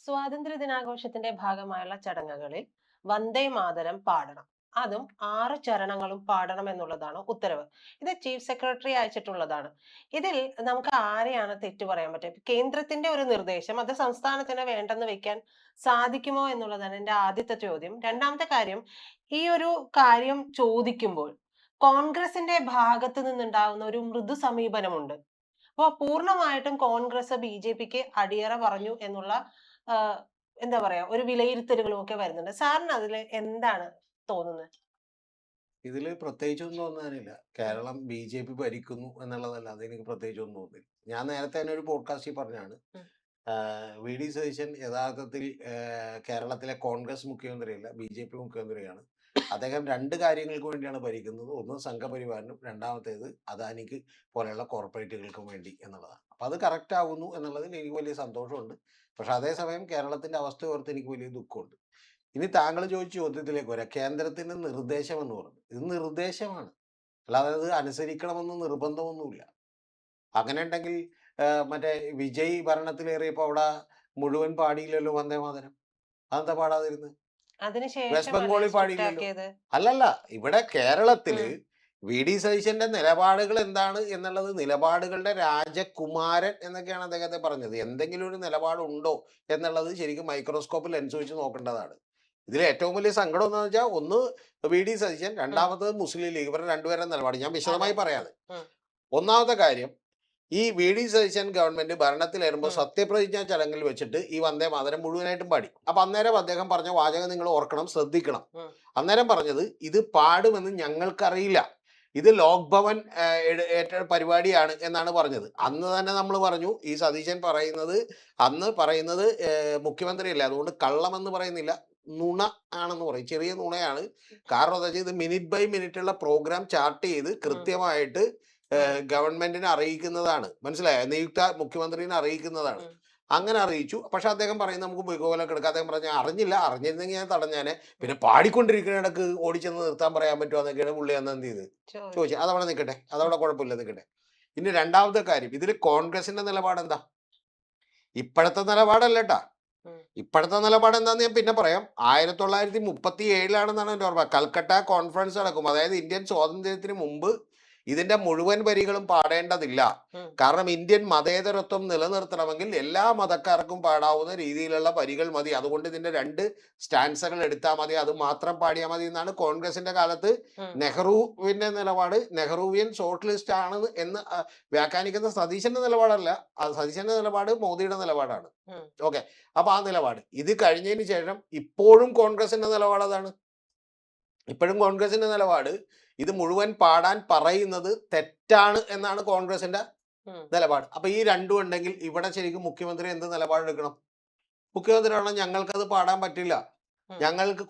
സ്വാതന്ത്ര്യ ദിനാഘോഷത്തിന്റെ ഭാഗമായുള്ള ചടങ്ങുകളിൽ വന്ദേ മാതരം പാടണം. അതും 6 ചരണങ്ങളും പാടണം എന്നുള്ളതാണ് ഉത്തരവ്. ഇത് ചീഫ് സെക്രട്ടറി അയച്ചിട്ടുള്ളതാണ്. ഇതിൽ നമുക്ക് ആരെയാണ് തെറ്റു പറയാൻ പറ്റുക? കേന്ദ്രത്തിന്റെ ഒരു നിർദ്ദേശം അത് സംസ്ഥാനത്തിന് വേണ്ടെന്ന് വെക്കാൻ സാധിക്കുമോ എന്നുള്ളതാണ് എന്റെ ആദ്യത്തെ ചോദ്യം. രണ്ടാമത്തെ കാര്യം, ഈ ഒരു കാര്യം ചോദിക്കുമ്പോൾ കോൺഗ്രസിന്റെ ഭാഗത്ത് നിന്നുണ്ടാകുന്ന ഒരു മൃദു സമീപനമുണ്ട്. അപ്പൊ പൂർണ്ണമായിട്ടും കോൺഗ്രസ് ബി.ജെ.പിക്ക് അടിയറ പറഞ്ഞു എന്നുള്ള ആഹ് എന്താ പറയാ ഒരു വിലയിരുത്തലുകളും ഒക്കെ വരുന്നുണ്ട്. സാറിന് അതില് എന്താണ് തോന്നുന്നത്? ഇതില് പ്രത്യേകിച്ചൊന്നും തോന്നാനില്ല. ഉം, കേരളം ബി.ജെ.പി ഭരിക്കുന്നു എന്നുള്ളതല്ലാതെ എനിക്ക് പ്രത്യേകിച്ചൊന്നും തോന്നുന്നില്ല. ഞാൻ നേരത്തെ തന്നെ ഒരു പോഡ്കാസ്റ്റിൽ പറഞ്ഞതാണ്. ഉം, വി.ഡി. സതീശൻ യഥാർത്ഥത്തിൽ കേരളത്തിലെ കോൺഗ്രസ് മുഖ്യമന്ത്രിയല്ല, ബി.ജെ.പി മുഖ്യമന്ത്രിയാണ്. അദ്ദേഹം 2 കാര്യങ്ങൾക്ക് വേണ്ടിയാണ് ഭരിക്കുന്നത്. ഒന്ന് സംഘപരിവാറിനും, രണ്ടാമത്തേത് അദാനിക്ക് പോലെയുള്ള കോർപ്പറേറ്റുകൾക്കും വേണ്ടി എന്നുള്ളതാണ്. അപ്പോൾ അത് കറക്റ്റ് ആവുന്നു എന്നുള്ളതിൽ എനിക്ക് വലിയ സന്തോഷമുണ്ട്. പക്ഷേ അതേസമയം കേരളത്തിൻ്റെ അവസ്ഥ ഓർത്ത് എനിക്ക് വലിയ ദുഃഖമുണ്ട്. ഇനി താങ്കൾ ചോദിച്ച ചോദ്യത്തിലേക്ക് വരാം. കേന്ദ്രത്തിന്റെ നിർദ്ദേശം എന്ന് പറഞ്ഞു. ഇത് നിർദ്ദേശമാണ്. അല്ലാതെ അത് അനുസരിക്കണമെന്ന് നിർബന്ധമൊന്നുമില്ല. അങ്ങനെ ഉണ്ടെങ്കിൽ മറ്റേ വിജയ് ഭരണത്തിലേറിയപ്പോൾ അവിടെ മുഴുവൻ പാടിയില്ലല്ലോ വന്ദേ മാതരം. അതെന്താ പാടാതിരുന്നത്? വെസ്റ്റ് അതിനുശേഷമല്ലേ ബംഗാളിൽ സ്ട്രിക്റ്റ് പാടിയില്ലല്ലോ. ആക്കിയത്? അല്ലല്ല, ഇവിടെ കേരളത്തില് ഉം, വി.ഡി. സതീശന്റെ നിലപാടുകൾ എന്താണ് എന്നുള്ളത്, നിലപാടുകളുടെ രാജകുമാരൻ എന്നൊക്കെയാണ് അദ്ദേഹത്തെ പറഞ്ഞത്. എന്തെങ്കിലും ഒരു നിലപാടുണ്ടോ എന്നുള്ളത് ശരിക്കും മൈക്രോസ്കോപ്പ് ലെൻസ് വെച്ച് നോക്കേണ്ടതാണ്. ഇതിൽ ഏറ്റവും വലിയ സങ്കടം എന്താണെന്ന് വെച്ചാൽ, ഒന്ന് വി.ഡി. സതീശൻ, ഉം, രണ്ടാമത്തത് മുസ്ലിം ലീഗ്, ഇവരുടെ രണ്ടുപേരുടെ നിലപാട് ഞാൻ അതെ. വിശദമായി പറയാതെ. ഉം, ഒന്നാമത്തെ കാര്യം, ഈ വി.ഡി. സതീശൻ ഗവൺമെന്റ് ഭരണത്തിലേറുമ്പോൾ ഉം, സത്യപ്രതിജ്ഞാ ചടങ്ങിൽ വെച്ചിട്ട് ഈ വന്ദേ മാതരം മുഴുവനായിട്ടും പാടി. അപ്പൊ അന്നേരം അദ്ദേഹം പറഞ്ഞ വാചകം നിങ്ങൾ ഓർക്കണം, ശ്രദ്ധിക്കണം. ഉം, അന്നേരം പറഞ്ഞത്, ഇത് പാടുമെന്ന് ഞങ്ങൾക്കറിയില്ല, ഇത് ലോക് ഭവൻ ഏറ്റ പരിപാടിയാണ് എന്നാണ് പറഞ്ഞത്. അന്ന് തന്നെ നമ്മൾ പറഞ്ഞു, ഈ സതീശൻ പറയുന്നത്, അന്ന് പറയുന്നത് മുഖ്യമന്ത്രിയല്ല, അതുകൊണ്ട് കള്ളമെന്ന് പറയുന്നില്ല, നുണ ആണെന്ന് പറയും. ചെറിയ നുണയാണ്. കാരണം എന്താ വെച്ചാൽ, ഇത് മിനിറ്റ് ബൈ മിനിറ്റ് ഉള്ള പ്രോഗ്രാം ചാർട്ട് ചെയ്ത് ഉം, കൃത്യമായിട്ട് ഉം, ഗവൺമെന്റിനെ അറിയിക്കുന്നതാണ്. മനസ്സിലായോ? നിയുക്ത മുഖ്യമന്ത്രിനെ അറിയിക്കുന്നതാണ്. ഉം. അങ്ങനെ അറിയിച്ചു. പക്ഷെ അദ്ദേഹം പറയുന്നത് നമുക്ക് ബഹുമതിയൊക്കെ എടുക്കാം. അദ്ദേഹം പറഞ്ഞു, അറിഞ്ഞില്ല, അറിഞ്ഞിരുന്നെങ്കിൽ ഞാൻ തടഞ്ഞേനെ. പിന്നെ പാടിക്കൊണ്ടിരിക്കുന്ന ഇടക്ക് ഓടിച്ചെന്ന് നിർത്താൻ പറയാൻ പറ്റുമോ എന്നൊക്കെയാണ് പുള്ളി അന്ന് എന്ത് ചെയ്ത് ചോദിച്ചു. ചോദിച്ചത്. അതവിടെ നിൽക്കട്ടെ, ഉം, അതവിടെ കുഴപ്പമില്ല, നിൽക്കട്ടെ. ഇനി രണ്ടാമത്തെ കാര്യം, ഇതിൽ കോൺഗ്രസിന്റെ നിലപാട് എന്താ? ഇപ്പോഴത്തെ നിലപാടല്ലേട്ടാ. ഉം, ഇപ്പോഴത്തെ നിലപാട് എന്താന്ന് ഞാൻ പിന്നെ പറയാം. 1937 എൻ്റെ ഓർമ്മ. കൽക്കട്ട കോൺഫറൻസ് നടക്കും. അതായത് ഇന്ത്യൻ സ്വാതന്ത്ര്യത്തിന് മുമ്പ് ഇതിന്റെ മുഴുവൻ വരികളും പാടേണ്ടതില്ല. ഉം, കാരണം ഇന്ത്യൻ മതേതരത്വം നിലനിർത്തണമെങ്കിൽ എല്ലാ മതക്കാർക്കും പാടാവുന്ന രീതിയിലുള്ള വരികൾ മതി. അതുകൊണ്ട് ഇതിന്റെ 2 സ്റ്റാൻസകൾ എടുത്താൽ മതി, അത് മാത്രം പാടിയാൽ മതി എന്നാണ് കോൺഗ്രസിന്റെ കാലത്ത് ഉം, നെഹ്റുവിന്റെ നിലപാട്. നെഹ്റുവിയൻ സോഷ്യലിസ്റ്റ് ആണ് എന്ന് വ്യാഖ്യാനിക്കുന്ന സതീശന്റെ നിലപാടല്ല. സതീശന്റെ നിലപാട് മോദിയുടെ നിലപാടാണ്. ഉം. ഓക്കെ. അപ്പൊ ആ നിലപാട് ഇത് കഴിഞ്ഞതിന് ശേഷം ഇപ്പോഴും കോൺഗ്രസിന്റെ നിലപാട് അതാണ്. ഇപ്പോഴും കോൺഗ്രസിന്റെ നിലപാട്, ഇത് മുഴുവൻ പാടാൻ പറയുന്നത് തെറ്റാണ് എന്നാണ് കോൺഗ്രസിന്റെ ഉം, നിലപാട്. അപ്പൊ ഈ രണ്ടും ഉണ്ടെങ്കിൽ ഇവിടെ ശരിക്കും മുഖ്യമന്ത്രി എന്ത് നിലപാടെടുക്കണം? മുഖ്യമന്ത്രി പറഞ്ഞാൽ ഞങ്ങൾക്കത് പാടാൻ പറ്റില്ല, ഉം. ഞങ്ങൾക്ക്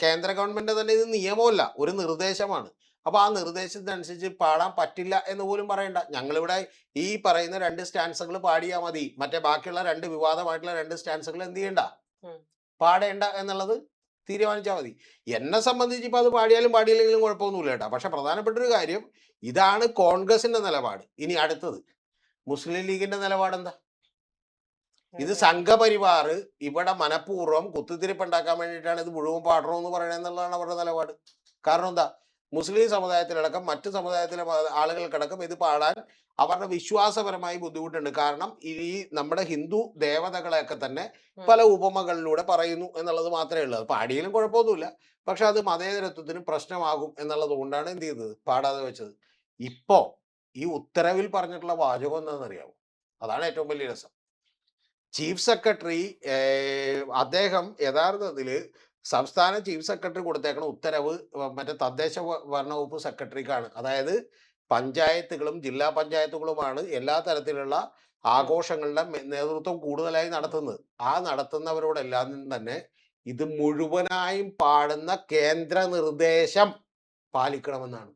കേന്ദ്ര ഗവൺമെന്റ് തന്നെ ഇത് നിയമമല്ല, ഒരു നിർദ്ദേശമാണ്. അപ്പൊ ആ നിർദ്ദേശത്തിനനുസരിച്ച് പാടാൻ പറ്റില്ല എന്ന് പോലും പറയണ്ട. ഞങ്ങളിവിടെ ഈ പറയുന്ന 2 സ്റ്റാൻസുകൾ പാടിയാൽ മതി, മറ്റേ ബാക്കിയുള്ള 2 വിവാദമായിട്ടുള്ള 2 സ്റ്റാൻസുകൾ എന്ത് ചെയ്യണ്ട, ഉം. പാടേണ്ട എന്നുള്ളത് തീരുമാനിച്ചാൽ മതി. എന്നെ സംബന്ധിച്ച് ഇപ്പൊ അത് പാടിയാലും പാടിയില്ലെങ്കിലും കുഴപ്പമൊന്നുമില്ല കേട്ടോ. പക്ഷെ പ്രധാനപ്പെട്ട ഒരു കാര്യം, ഇതാണ് കോൺഗ്രസിന്റെ നിലപാട്. ഇനി അടുത്തത് മുസ്ലിം ലീഗിന്റെ നിലപാട് എന്താ? ഇത് അതെ. സംഘപരിവാർ ഇവിടെ മനഃപൂർവ്വം കുത്തിത്തിരിപ്പുണ്ടാക്കാൻ വേണ്ടിയിട്ടാണ് ഇത് മുഴുവൻ പാടണമെന്ന് പറയണത് എന്നുള്ളതാണ് അവരുടെ നിലപാട്. കാരണം എന്താ? മുസ്ലിം സമുദായത്തിലടക്കം മറ്റ് സമുദായത്തിലെ ആളുകൾക്കടക്കം ഇത് പാടാൻ അവരുടെ വിശ്വാസപരമായി ബുദ്ധിമുട്ടുണ്ട്. കാരണം ഈ നമ്മുടെ ഹിന്ദു ദേവതകളെയൊക്കെ തന്നെ ഉം, പല ഉപമകളിലൂടെ പറയുന്നു എന്നുള്ളത് മാത്രമേ ഉള്ളൂ. അത് പാടിയാലും കുഴപ്പമൊന്നുമില്ല. പക്ഷെ അത് മതേതരത്വത്തിന് പ്രശ്നമാകും എന്നുള്ളത് കൊണ്ടാണ് എന്ത് ചെയ്തത്, പാടാതെ വെച്ചത്. ഇപ്പോ ഈ ഉത്തരവിൽ പറഞ്ഞിട്ടുള്ള വാചകം എന്താണെന്നറിയാമോ? അതാണ് ഏറ്റവും വലിയ രസം. ചീഫ് സെക്രട്ടറി അദ്ദേഹം യഥാർത്ഥത്തിൽ സംസ്ഥാന ചീഫ് സെക്രട്ടറി കൊടുത്തേക്കണ ഉത്തരവ് മറ്റേ തദ്ദേശ ഭരണ വകുപ്പ് സെക്രട്ടറിക്കാണ്. അതായത് പഞ്ചായത്തുകളും ജില്ലാ പഞ്ചായത്തുകളുമാണ് എല്ലാ തരത്തിലുള്ള ഉം. ആഘോഷങ്ങളുടെ നേതൃത്വം കൂടുതലായി നടത്തുന്നത്. ആ നടത്തുന്നവരോടെല്ലാം തന്നെ ഇത് മുഴുവനായും പാടുന്ന കേന്ദ്ര നിർദ്ദേശം പാലിക്കണമെന്നാണ്.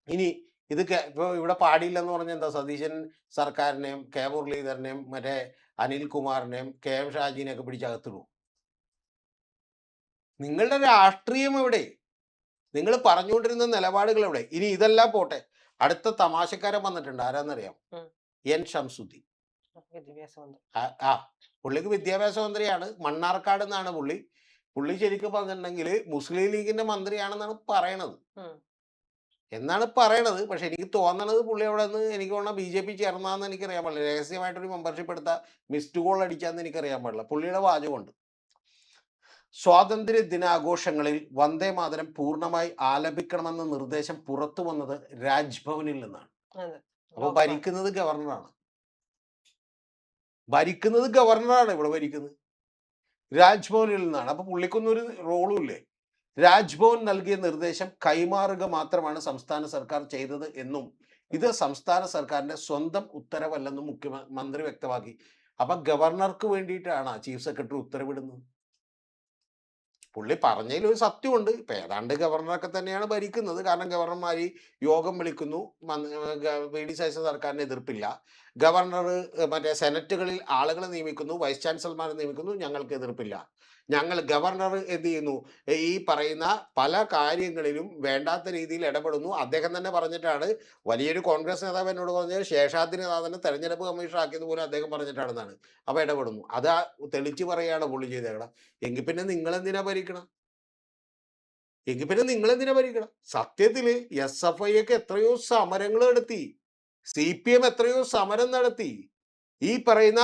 ഇനി ഇത് ഇപ്പൊ ഇവിടെ പാടിയില്ലെന്ന് പറഞ്ഞാൽ എന്താ? സതീശൻ സർക്കാരിനെയും കെ മുരളീധരനെയും മറ്റേ അനിൽകുമാറിനെയും കെ എം ഷാജിനെയൊക്കെ പിടിച്ചകത്തിടും. നിങ്ങളുടെ രാഷ്ട്രീയം എവിടെ? നിങ്ങൾ പറഞ്ഞുകൊണ്ടിരുന്ന നിലപാടുകൾ എവിടെ? ഇനി ഇതെല്ലാം പോട്ടെ, അടുത്ത തമാശക്കാരൻ വന്നിട്ടുണ്ട്. ആരാന്നറിയാം? ഉം. എൻ ഷംസുദ്ദീൻ. വിദ്യാഭ്യാസ മന്ത്രി. ആ ആ, പുള്ളിക്ക് വിദ്യാഭ്യാസ മന്ത്രിയാണ്, മണ്ണാർക്കാട് നിന്നാണ് പുള്ളി. പുള്ളി ശരിക്കും പറഞ്ഞിട്ടുണ്ടെങ്കിൽ മുസ്ലിം ലീഗിന്റെ മന്ത്രിയാണെന്നാണ് പറയണത്, ഉം. പക്ഷെ എനിക്ക് തോന്നണത് പുള്ളി അവിടെ നിന്ന് എനിക്ക് തോന്നുന്ന BJP ചേർന്നാന്ന് എനിക്കറിയാൻ പാടില്ല. രഹസ്യമായിട്ടൊരു മെമ്പർഷിപ്പ് എടുത്ത മിസ്ഡ് കോൾ അടിച്ചാന്ന് എനിക്കറിയാൻ പാടില്ല. പുള്ളിയുടെ വാചകമുണ്ട്, സ്വാതന്ത്ര്യ ദിനാഘോഷങ്ങളിൽ വന്ദേ മാതരം പൂർണ്ണമായി ആലപിക്കണമെന്ന നിർദ്ദേശം പുറത്തു വന്നത് രാജ്ഭവനിൽ നിന്നാണ്. അതെ. അപ്പൊ ലോക്സഭ. ഭരിക്കുന്നത് ഗവർണറാണ്. ഇവിടെ ഭരിക്കുന്നത് രാജ്ഭവനിൽ നിന്നാണ്. അപ്പൊ പുള്ളിക്കൊന്നും ഒരു റോളും ഇല്ലേ? രാജ്ഭവൻ നൽകിയ നിർദ്ദേശം കൈമാറുക മാത്രമാണ് സംസ്ഥാന സർക്കാർ ചെയ്തത് എന്നും ഇത് സംസ്ഥാന സർക്കാരിന്റെ സ്വന്തം ഉത്തരവല്ലെന്നും മുഖ്യമന്ത്രി വ്യക്തമാക്കി. അപ്പൊ ഗവർണർക്ക് വേണ്ടിയിട്ടാണ് ചീഫ് സെക്രട്ടറി ഉത്തരവിടുന്നത്. പുള്ളി പറഞ്ഞതിൽ ഒരു സത്യമുണ്ട്. ഇപ്പൊ ഏതാണ്ട് ഗവർണറൊക്കെ തന്നെയാണ് ഭരിക്കുന്നത്. കാരണം ഗവർണർമാർ യോഗം വിളിക്കുന്നു, VD സതീശൻ സർക്കാരിന് എതിർപ്പില്ല. ഗവർണർ മറ്റേ സെനറ്റുകളിൽ ആളുകളെ നിയമിക്കുന്നു, വൈസ് ചാൻസലർമാരെ നിയമിക്കുന്നു, ഞങ്ങൾക്ക് എതിർപ്പില്ല. ഗവർണർ എന്ത് ചെയ്യുന്നു? ഈ പറയുന്ന പല കാര്യങ്ങളിലും വേണ്ടാത്ത രീതിയിൽ ഇടപെടുന്നു. അദ്ദേഹം തന്നെ പറഞ്ഞിട്ടാണ്, വലിയൊരു കോൺഗ്രസ് നേതാവ് എന്നോട് പറഞ്ഞത്, ശേഷാദ്രിനാഥനെ തെരഞ്ഞെടുപ്പ് കമ്മീഷണർ ആക്കിയത് പോലും അദ്ദേഹം പറഞ്ഞിട്ടാണെന്നാണ്. അപ്പൊ ഇടപെടുന്നു. അത് തെളിച്ചു പറയുകയാണ് പുള്ളി ചെയ്തേക്കണം. എങ്കിൽ പിന്നെ നിങ്ങൾ എന്തിനാ ഭരിക്കണം? സത്യത്തില് SFI ഒക്കെ എത്രയോ സമരങ്ങൾ നടത്തി, CPM എത്രയോ സമരം നടത്തി. ഈ പറയുന്ന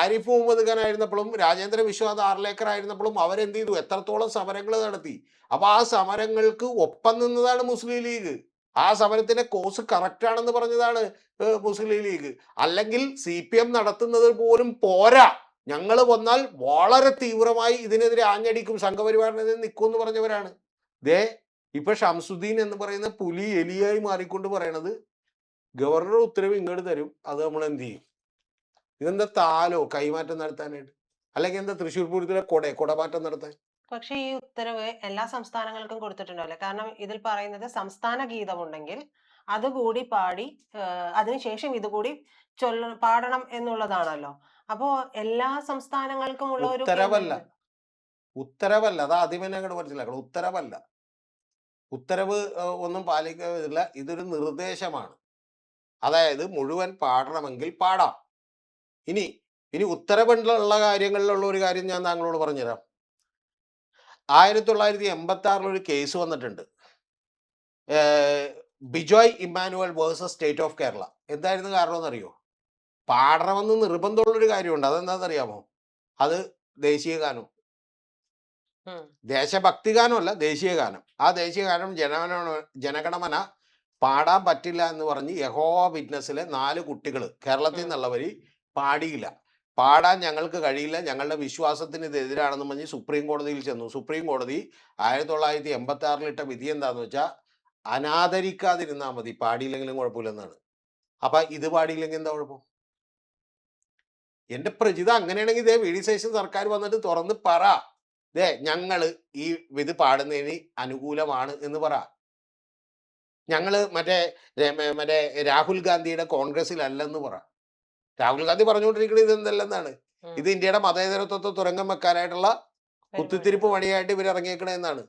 ആരിഫ് മുഹമ്മദ് ഖാൻ ആയിരുന്നപ്പോഴും രാജേന്ദ്ര വിശ്വനാഥ് ആർലേക്കർ ആയിരുന്നപ്പോഴും അവരെന്ത് ചെയ്തു? എത്രത്തോളം സമരങ്ങൾ നടത്തി. അപ്പൊ ആ സമരങ്ങൾക്ക് ഒപ്പം നിന്നതാണ് മുസ്ലിം ലീഗ്. ആ സമരത്തിന്റെ കോഴ്സ് കറക്റ്റ് ആണെന്ന് പറഞ്ഞതാണ് മുസ്ലിം ലീഗ്. അല്ലെങ്കിൽ CPM നടത്തുന്നത് പോലും പോരാ, ഞങ്ങൾ വന്നാൽ വളരെ തീവ്രമായി ഇതിനെതിരെ ആഞ്ഞടിക്കും, സംഘപരിവാറിനെതിരെ നിൽക്കും എന്ന് പറഞ്ഞവരാണ്. ദേ ഇപ്പൊ ഷംസുദ്ദീൻ എന്ന് പറയുന്ന പുലി എലിയായി മാറിക്കൊണ്ട് പറയണത് ഗവർണർ ഉത്തരവ് ഇങ്ങോട്ട് തരും, അത് നമ്മൾ എന്ത് ചെയ്യും? ഇതെന്താ താലോ കൈമാറ്റം നടത്താനായിട്ട്? അല്ലെങ്കിൽ എന്താ തൃശ്ശൂർ പൂരത്തിലെ കുടമാറ്റം നടത്താൻ? പക്ഷെ ഈ ഉത്തരവ് എല്ലാ സംസ്ഥാനങ്ങൾക്കും കൊടുത്തിട്ടുണ്ടാവില്ല. കാരണം ഇതിൽ പറയുന്നത് സംസ്ഥാന ഗീതമുണ്ടെങ്കിൽ അതുകൂടി പാടി അതിനുശേഷം ഇതുകൂടി പാടണം എന്നുള്ളതാണല്ലോ. അപ്പോ എല്ലാ സംസ്ഥാനങ്ങൾക്കും ഉള്ള ഒരു ഉത്തരവല്ല. അത് ആദ്യം തന്നെ അങ്ങോട്ട് മനസ്സിലാക്കണം. ഉത്തരവ് ഒന്നും പാലിക്കുന്നില്ല. ഇതൊരു നിർദ്ദേശമാണ്. അതായത് മുഴുവൻ പാടണമെങ്കിൽ പാടാം. ഇനി ഉത്തരവിലുള്ള കാര്യങ്ങളിലുള്ള ഒരു കാര്യം ഞാൻ താങ്കളോട് പറഞ്ഞുതരാം. 1986 ഒരു കേസ് വന്നിട്ടുണ്ട്, Bijoy Emmanuel versus state of Kerala. എന്തായിരുന്നു കാരണം എന്നറിയോ? പാടണമെന്ന് നിർബന്ധമുള്ളൊരു കാര്യമുണ്ട്. അതെന്താണെന്നറിയാമോ? അത് ദേശീയ ഗാനം, ദേശഭക്തി ഗാനമല്ല, ദേശീയ ഗാനം. ആ ദേശീയ ഗാനം ജനഗണമന പാടാൻ പറ്റില്ല എന്ന് പറഞ്ഞ് യഹോവ വിറ്റ്നസ്സിലെ 4 കുട്ടികൾ കേരളത്തിൽ നിന്നുള്ളവര് പാടിയില്ല. പാടാൻ ഞങ്ങൾക്ക് കഴിയില്ല, ഞങ്ങളുടെ വിശ്വാസത്തിന് ഇത് എതിരാണെന്ന് പറഞ്ഞ് സുപ്രീം കോടതിയിൽ ചെന്നു. സുപ്രീം കോടതി 1986 ഇട്ട വിധി എന്താന്ന് വെച്ചാൽ അനാദരിക്കാതിരുന്നാൽ മതി, പാടിയില്ലെങ്കിലും കുഴപ്പമില്ലെന്നാണ്. അപ്പൊ ഇത് പാടിയില്ലെങ്കിൽ എന്താ കുഴപ്പം? എന്റെ പ്രജിത, അങ്ങനെയാണെങ്കിൽ ഇതേ VD സതീശൻ സർക്കാർ വന്നിട്ട് തുറന്ന് പറ, ഞങ്ങള് ഈ ഇത് പാടുന്നതിന് അനുകൂലമാണ് എന്ന് പറ. ഞങ്ങള് മറ്റേ രാഹുൽ ഗാന്ധിയുടെ കോൺഗ്രസിലല്ലെന്ന് പറ. രാഹുൽ ഗാന്ധി പറഞ്ഞുകൊണ്ടിരിക്കുന്നത് ഇതെന്തല്ലെന്നാണ്, ഇത് ഇന്ത്യയുടെ മതേതരത്വത്തെ തുരങ്കം വെക്കാനായിട്ടുള്ള കുത്തിത്തിരിപ്പ് പണിയായിട്ട് ഇവർ ഇറങ്ങിയേക്കണെന്നാണ്.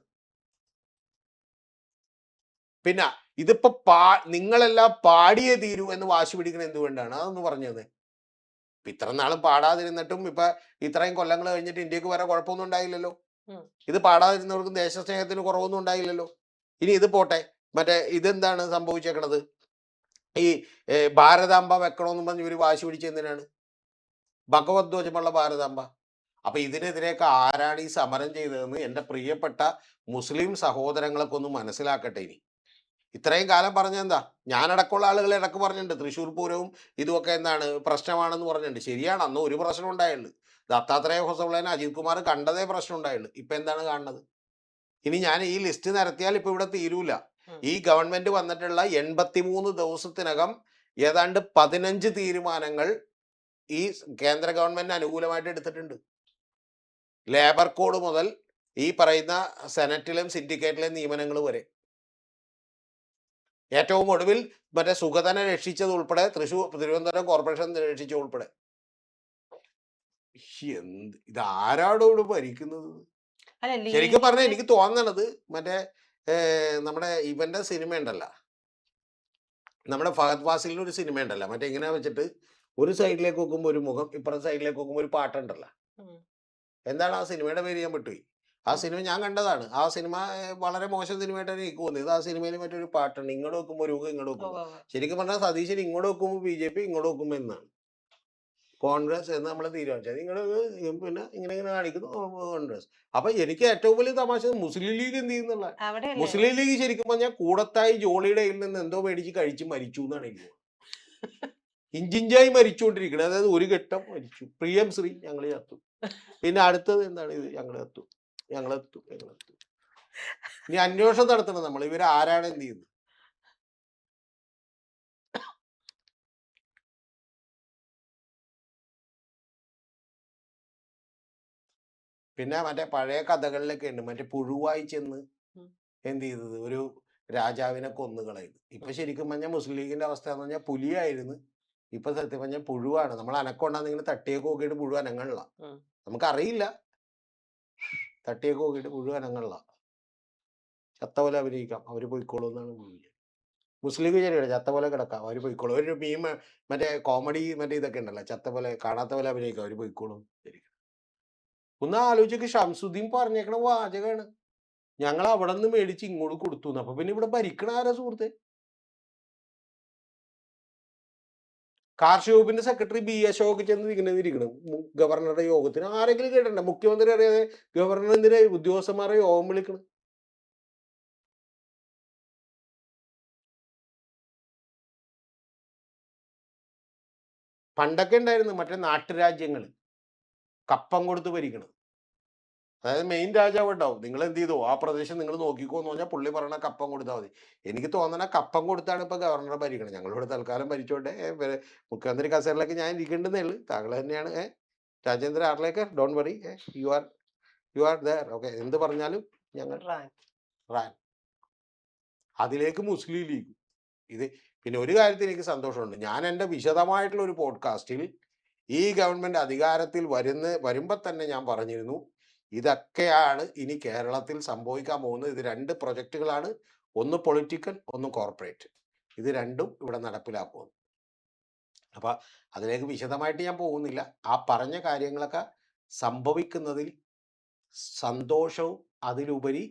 പിന്നെ ഇതിപ്പോ നിങ്ങളെല്ലാം പാടിയേ തീരൂ എന്ന് വാശി പിടിക്കണ എന്തുകൊണ്ടാണ്? അതൊന്ന് പറഞ്ഞത്. ഇത്ര നാളും പാടാതിരുന്നിട്ടും ഇപ്പൊ ഇത്രയും കൊല്ലങ്ങൾ കഴിഞ്ഞിട്ട് ഇന്ത്യക്ക് വരെ കുഴപ്പമൊന്നും ഉണ്ടായില്ലല്ലോ. ഇത് പാടാതിരുന്നവർക്കും ദേശസ്നേഹത്തിന് കുറവൊന്നും ഉണ്ടായില്ലല്ലോ. ഇനി ഇത് പോട്ടെ, ഇതെന്താണ് സംഭവിച്ചേക്കണത്? ഈ ഭാരതാംബ വെക്കണമെന്ന് പറഞ്ഞ് ഇവര് വാശി പിടിച്ചെന്തിനാണ്? ഭഗവദ്ധ്വജമുള്ള ഭാരതാംബ. അപ്പൊ ഇതിനെതിരെയൊക്കെ ആരാണ് ഈ സമരം ചെയ്തതെന്ന് എൻ്റെ പ്രിയപ്പെട്ട മുസ്ലിം സഹോദരങ്ങളൊക്കെ ഒന്ന് മനസ്സിലാക്കട്ടെ. ഇത്രയും കാലം പറഞ്ഞെന്താ? ഞാനടക്കമുള്ള ആളുകൾ ഇടക്ക് പറഞ്ഞിട്ടുണ്ട് തൃശ്ശൂർ പൂരവും ഇതുമൊക്കെ എന്താണ് പ്രശ്നമാണെന്ന് പറഞ്ഞിട്ടുണ്ട്. ശരിയാണ്, അന്ന് ഒരു പ്രശ്നം ഉണ്ടായുള്ളൂ. ദത്താത്രേയ ഹൊസബ്ലേനെ അജിത് കുമാർ കണ്ടതേ പ്രശ്നം ഉണ്ടായുള്ളൂ. ഇപ്പൊ എന്താണ് കാണുന്നത്? ഇനി ഞാൻ ഈ ലിസ്റ്റ് നിരത്തിയാൽ ഇപ്പൊ ഇവിടെ തീരൂല. ഈ ഗവൺമെന്റ് വന്നിട്ടുള്ള 83 ദിവസത്തിനകം ഏതാണ്ട് 15 തീരുമാനങ്ങൾ ഈ കേന്ദ്ര ഗവൺമെന്റിന് അനുകൂലമായിട്ട് എടുത്തിട്ടുണ്ട്. ലേബർ കോഡ് മുതൽ ഈ പറയുന്ന സെനറ്റിലെയും സിൻഡിക്കേറ്റിലെയും നിയമനങ്ങൾ വരെ. ഏറ്റവും ഒടുവിൽ സുഗതനെ രക്ഷിച്ചത് ഉൾപ്പെടെ, തിരുവനന്തപുരം കോർപ്പറേഷൻ രക്ഷിച്ചത് ഉൾപ്പെടെ. ഇതാരാടോട് ഭരിക്കുന്നത്? ശരിക്കും പറഞ്ഞാൽ എനിക്ക് തോന്നണത് നമ്മുടെ ഇവന്റെ സിനിമ ഉണ്ടല്ല, നമ്മുടെ ഫഹദ് ഫാസിലിന്റെ ഒരു സിനിമ ഉണ്ടല്ല, ഇങ്ങനെ വെച്ചിട്ട് ഒരു സൈഡിലേക്ക് നോക്കുമ്പോൾ ഒരു മുഖം, ഇപ്പുറത്തെ സൈഡിലേക്ക് നോക്കുമ്പോൾ ഒരു പാട്ടുണ്ടല്ലോ. ഉം. എന്താണ് ആ സിനിമയുടെ പേര്? ഞാൻ വിട്ടുപോയി. ആ ഉം. സിനിമ ഞാൻ കണ്ടതാണ്. ആ സിനിമ വളരെ മോശം സിനിമയായിട്ടാണ് എനിക്ക് തോന്നിയത്. ആ സിനിമയിൽ മറ്റൊരു പാട്ടുണ്ട്, ഇങ്ങോട്ട് നോക്കുമ്പോൾ ഒരു മുഖം, ഇങ്ങോട്ട് നോക്കുമ്പോൾ. ഉവ്വ് ഉവ്വ്. ശരിക്കും പറഞ്ഞാൽ സതീശൻ ഇങ്ങോട്ട് നോക്കുമ്പോൾ BJP, ഇങ്ങോട്ട് നോക്കുമ്പോൾ എന്നാണ് കോൺഗ്രസ് എന്ന് നമ്മൾ തീരുമാനിച്ചത്. നിങ്ങൾ പിന്നെ ഇങ്ങനെ ഇങ്ങനെ കാണിക്കുന്നു കോൺഗ്രസ്. അപ്പൊ എനിക്ക് ഏറ്റവും വലിയ തമാശ മുസ്ലിം ലീഗ് എന്ത് ചെയ്യുന്നുള്ള. അവിടെയല്ലേ മുസ്ലിം ലീഗ് ശരിക്കും പറഞ്ഞാൽ കൂടത്തായി ജോളിയുടെ കയ്യിൽ നിന്ന് എന്തോ മേടിച്ച് കഴിച്ച് മരിച്ചു എന്നാണ് എനിക്ക് തോന്നുന്നത്. ഇഞ്ചിഞ്ചായി മരിച്ചുകൊണ്ടിരിക്കുന്നത്. അതായത് ഒരു ഘട്ടം മരിച്ചു, പ്രിയം ശ്രീ ഞങ്ങൾ ചത്തു, പിന്നെ അടുത്തത് എന്താണ് ഇത്, ഞങ്ങളെത്തു. ഇനി അന്വേഷണം നടത്തണം നമ്മൾ, ഇവർ ആരാണ് എന്ത് ചെയ്യുന്നത്. പിന്നെ മറ്റേ പഴയ കഥകളിലൊക്കെ ഉണ്ട്, മറ്റേ പുഴുവായി ചെന്ന് ഉം. എന്ത് ചെയ്തത്, ഒരു രാജാവിനെ കൊന്നുകളയുന്നത്. ഇപ്പൊ ശരിക്കും പറഞ്ഞാൽ മുസ്ലിം ലീഗിന്റെ അവസ്ഥ എന്ന് പറഞ്ഞാൽ പുലിയായിരുന്നു, ഇപ്പൊ സത്യം പറഞ്ഞാൽ പുഴുവാണ്. നമ്മൾ അനക്കൊണ്ടാന്ന് ഇങ്ങനെ തട്ടിയൊക്കെ നോക്കിയിട്ട് പുഴു അനങ്ങളില്ല. ഉം. നമുക്കറിയില്ല, തട്ടിയൊക്കെ നോക്കിയിട്ട് പുഴു അനങ്ങളില്ല. ചത്ത പോലെ അഭിനയിക്കാം, അവര് പോയിക്കോളൂ എന്നാണ് പുള്ളി. മുസ്ലിം ശരിയാണ്, ചത്ത പോലെ കിടക്കാം, അവര് പോയിക്കോളും. ഒരു മീം മറ്റേ കോമഡി മറ്റേ ഇതൊക്കെ ഉണ്ടല്ലോ, ചത്ത പോലെ കാണാത്ത പോലെ അഭിനയിക്കാം, അവര് പോയിക്കോളും. ശരിക്കും ഒന്ന് ആലോചിക്ക്, ഷംസുദ്ദീൻ പറഞ്ഞേക്കണ വാചകമാണ്, ഞങ്ങൾ അവിടെ നിന്ന് മേടിച്ച് ഇങ്ങോട്ട് കൊടുത്തു. അപ്പൊ പിന്നെ ഇവിടെ ഭരിക്കണ ആരാ സുഹൃത്തെ? കാർഷിക വകുപ്പിന്റെ സെക്രട്ടറി B അശോക് ചെന്ന് ഇങ്ങനെ ഇരിക്കണം ഗവർണറുടെ യോഗത്തിന്. ആരെങ്കിലും കേട്ടിട്ടുണ്ടോ? മുഖ്യമന്ത്രി അറിയാതെ ഗവർണർ എന്തിനാ ഉദ്യോഗസ്ഥന്മാരെ യോഗം വിളിക്കണം? പണ്ടൊക്കെ ഉണ്ടായിരുന്നു മറ്റേ നാട്ടുരാജ്യങ്ങൾ കപ്പം കൊടുത്ത് ഭരിക്കണം. അതായത് മെയിൻ രാജാവ് ഉണ്ടാവും, നിങ്ങൾ എന്ത് ചെയ്തോ ആ പ്രദേശം നിങ്ങൾ നോക്കിക്കോ എന്ന് പറഞ്ഞാൽ പുള്ളി പറയണ കപ്പം കൊടുത്താൽ മതി. എനിക്ക് തോന്നണ കപ്പം കൊടുത്താണ് ഇപ്പൊ ഗവർണറെ ഭരിക്കണം. ഞങ്ങളിവിടെ തൽക്കാലം ഭരിച്ചോട്ടെ, മുഖ്യമന്ത്രി കസേരയിലേക്ക് ഞാൻ ഇരിക്കേണ്ടതേ ഉള്ളൂ, താങ്കൾ തന്നെയാണ് Rajendra Arlekar, don't worry, you are there, okay. എന്ത് പറഞ്ഞാലും ഞങ്ങൾ റാൻ. അതിലേക്ക് മുസ്ലിം ലീഗ് ഇത്. പിന്നെ ഒരു കാര്യത്തിൽ എനിക്ക് സന്തോഷമുണ്ട്, ഞാൻ എൻ്റെ വിശദമായിട്ടുള്ള ഒരു പോഡ്കാസ്റ്റിൽ ഈ ഗവൺമെന്റ് അധികാരത്തിൽ വരുമ്പോൾ തന്നെ ഞാൻ പറഞ്ഞിരുന്നു, ഇതൊക്കെയാണ് ഇനി കേരളത്തിൽ സംഭവിക്കാൻ പോകുന്നത്. ഇത് 2 പ്രൊജക്റ്റുകളാണ്, ഒന്ന് പൊളിറ്റിക്കൽ, ഒന്ന് കോർപ്പറേറ്റ്. ഇത് രണ്ടും ഇവിടെ നടപ്പിലാക്കുന്നു. അപ്പൊ അതിലേക്ക് വിശദമായിട്ട് ഞാൻ പോകുന്നില്ല. ആ പറഞ്ഞ കാര്യങ്ങളൊക്കെ സംഭവിക്കുന്നതിൽ സന്തോഷവും അതിലുപരി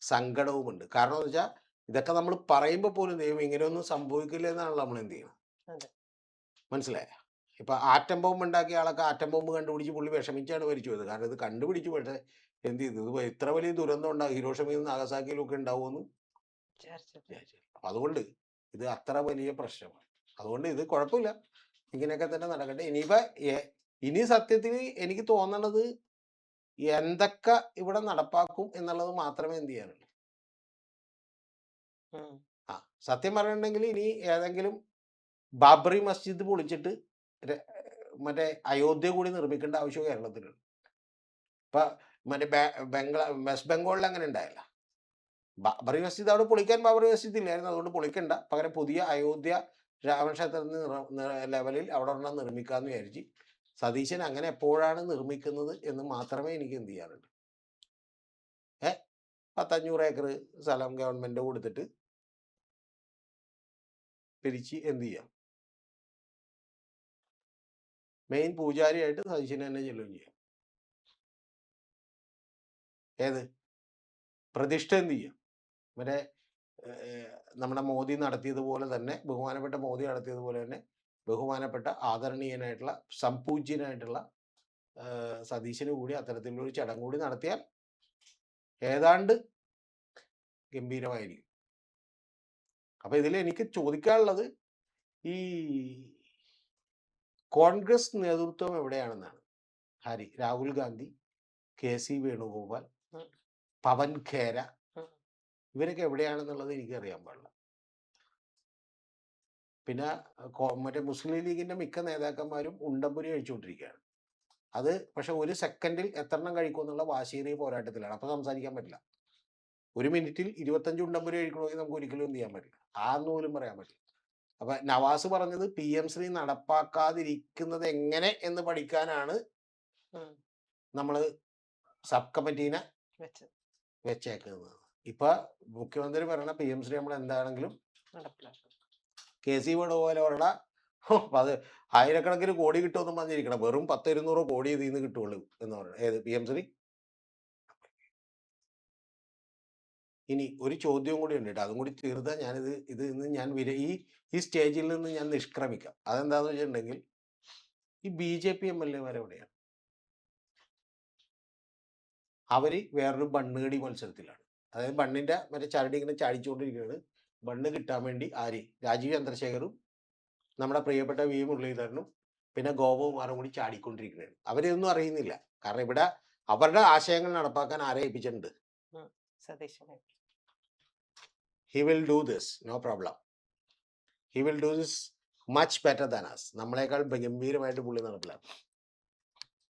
സങ്കടവുമുണ്ട്. കാരണം എന്ന് വെച്ചാൽ ഇതൊക്കെ നമ്മൾ പറയുമ്പോൾ പോലും ദൈവം ഇങ്ങനെയൊന്നും സംഭവിക്കില്ല എന്നാണല്ലോ നമ്മൾ എന്ത് ചെയ്യണം. അതെ. മനസ്സിലായ? ഇപ്പൊ ആറ്റം ബോംബ് ഉണ്ടാക്കിയ ആളൊക്കെ ആറ്റം ബോംബ് കണ്ടുപിടിച്ച് പുള്ളി വിഷമിച്ചാണ് മരിച്ചു പോയത്. കാരണം ഇത് കണ്ടുപിടിച്ചു, പക്ഷേ എന്ത് ചെയ്തു, ഇത് ഇത്ര വലിയ ദുരന്തം ഉണ്ടാകും ഹിരോഷിമയിലും നാഗസാക്കിയിലും ഒക്കെ ഉണ്ടാവുമെന്ന് വിചാരിച്ചില്ല. അപ്പൊ അതുകൊണ്ട് ഇത് അത്ര വലിയ പ്രശ്നമാണ്. അതുകൊണ്ട് ഇത് കുഴപ്പമില്ല, ഇങ്ങനെയൊക്കെ തന്നെ നടക്കട്ടെ. ഇനിയിപ്പോ ഇനി സത്യത്തിൽ എനിക്ക് തോന്നണത് എന്തൊക്കെ ഇവിടെ നടപ്പാക്കും എന്നുള്ളത് മാത്രമേ എന്ത് ചെയ്യാനുള്ളൂ. സത്യം പറഞ്ഞിട്ടുണ്ടെങ്കിൽ ഇനി ഏതെങ്കിലും ബാബറി മസ്ജിദ് പൊളിച്ചിട്ട് മറ്റേ അയോധ്യ കൂടി നിർമ്മിക്കേണ്ട ആവശ്യം കേരളത്തിലുണ്ട്. ഇപ്പൊ മറ്റേ വെസ്റ്റ് ബംഗാളിൽ അങ്ങനെ ഉണ്ടായില്ല. ബാബറി മസ്ജിദ് അവിടെ പൊളിക്കാൻ ബാബറി മസ്ജിദ് ഇല്ലായിരുന്നു, അതുകൊണ്ട് പൊളിക്കണ്ട, പകരം പുതിയ അയോധ്യ രാമക്ഷേത്രത്തിന് ലെവലിൽ അവിടെ ഒരെണ്ണം നിർമ്മിക്കാന്ന് വിചാരിച്ച് സതീശൻ അങ്ങനെ എപ്പോഴാണ് നിർമ്മിക്കുന്നത് എന്ന് മാത്രമേ എനിക്ക് എന്ത് ചെയ്യാറുണ്ട്. 500 ഏക്കർ സ്ഥലം ഗവൺമെന്റ് കൊടുത്തിട്ട് പിരിച്ച് എന്ത് ചെയ്യാം, മെയിൻ പൂജാരിയായിട്ട് സതീശന് തന്നെ ചെല്ലുകയും ചെയ്യാം. ഏത് പ്രതിഷ്ഠ എന്ത് ചെയ്യാം, മറ്റേ നമ്മുടെ മോദി നടത്തിയതുപോലെ തന്നെ, ബഹുമാനപ്പെട്ട മോദി നടത്തിയതുപോലെ തന്നെ ബഹുമാനപ്പെട്ട ആദരണീയനായിട്ടുള്ള സംപൂജ്യനായിട്ടുള്ള സതീശന് കൂടി അത്തരത്തിലുള്ള ഒരു ചടങ്ങ് കൂടി നടത്തിയാൽ ഏതാണ്ട് ഗംഭീരമായിരിക്കും. അപ്പൊ ഇതിൽ എനിക്ക് ചോദിക്കാനുള്ളത്, ഈ കോൺഗ്രസ് നേതൃത്വം എവിടെയാണെന്നാണ്. രാഹുൽ ഗാന്ധി, KC വേണുഗോപാൽ, പവൻ ഖേര, ഇവരൊക്കെ എവിടെയാണെന്നുള്ളത് എനിക്ക് അറിയാൻ പാടില്ല. പിന്നെ മറ്റേ മുസ്ലിം ലീഗിന്റെ മിക്ക നേതാക്കന്മാരും ഉണ്ടമ്പുരി കഴിച്ചുകൊണ്ടിരിക്കുകയാണ്. അത് പക്ഷെ ഒരു സെക്കൻഡിൽ എത്രണ്ണം കഴിക്കുമെന്നുള്ള വാശിയേറിയ പോരാട്ടത്തിലാണ്. അപ്പൊ സംസാരിക്കാൻ പറ്റില്ല. 1 മിനിറ്റിൽ 25 ഉണ്ടമ്പുരി കഴിക്കണമെങ്കിൽ നമുക്ക് ഒരിക്കലും എന്ത് ചെയ്യാൻ പറ്റില്ല, പോലും പറയാൻ പറ്റില്ല. അപ്പൊ നവാസ് പറഞ്ഞത് PM ശ്രീ നടപ്പാക്കാതിരിക്കുന്നത് എങ്ങനെ എന്ന് പഠിക്കാനാണ് നമ്മള് സബ് കമ്മിറ്റീനെ വെച്ചേക്കുന്നത്. ഇപ്പൊ മുഖ്യമന്ത്രി പറയണ PM ശ്രീ നമ്മൾ എന്താണെങ്കിലും KC വേണുഗോപാൽ അവരുടെ അത് ആയിരക്കണക്കിന് കോടി കിട്ടുമെന്നും പറഞ്ഞിരിക്കണം. വെറും 10-200 കോടി ഇതിൽ നിന്ന് കിട്ടുള്ളൂ എന്ന് പറയുന്നത്. ഏത് PMC? ഇനി ഒരു ചോദ്യവും കൂടി ഉണ്ട് കേട്ടോ. അതും കൂടി തീർത്താൽ ഇത് ഇന്ന് ഞാൻ ഈ സ്റ്റേജിൽ നിന്ന് ഞാൻ നിഷ്ക്രമിക്കാം. അതെന്താന്ന് വെച്ചിട്ടുണ്ടെങ്കിൽ ഈ BJP MLA എവിടെയാണ്? അവര് വേറൊരു ബണ്ണുകടി മത്സരത്തിലാണ്. അതായത് ബണ്ണിന്റെ മറ്റേ ചരട് ഇങ്ങനെ ചാടിച്ചുകൊണ്ടിരിക്കുകയാണ്. ബണ്ണ് കിട്ടാൻ വേണ്ടി രാജീവ് ചന്ദ്രശേഖറും നമ്മുടെ പ്രിയപ്പെട്ട വി മുരളീധരനും പിന്നെ ഗോപകുമാറും കൂടി ചാടിക്കൊണ്ടിരിക്കുകയാണ്. അവരൊന്നും അറിയുന്നില്ല. കാരണം ഇവിടെ അവരുടെ ആശയങ്ങൾ നടപ്പാക്കാൻ ആരെ ഏൽപ്പിച്ചിട്ടുണ്ട്? സതീശനെ. He will do this, no problem. He will do this much better than us. നമ്മളെക്കാൾ ഗംഭീരമായിട്ട് പുള്ളി നടപ്പിലാക്കും.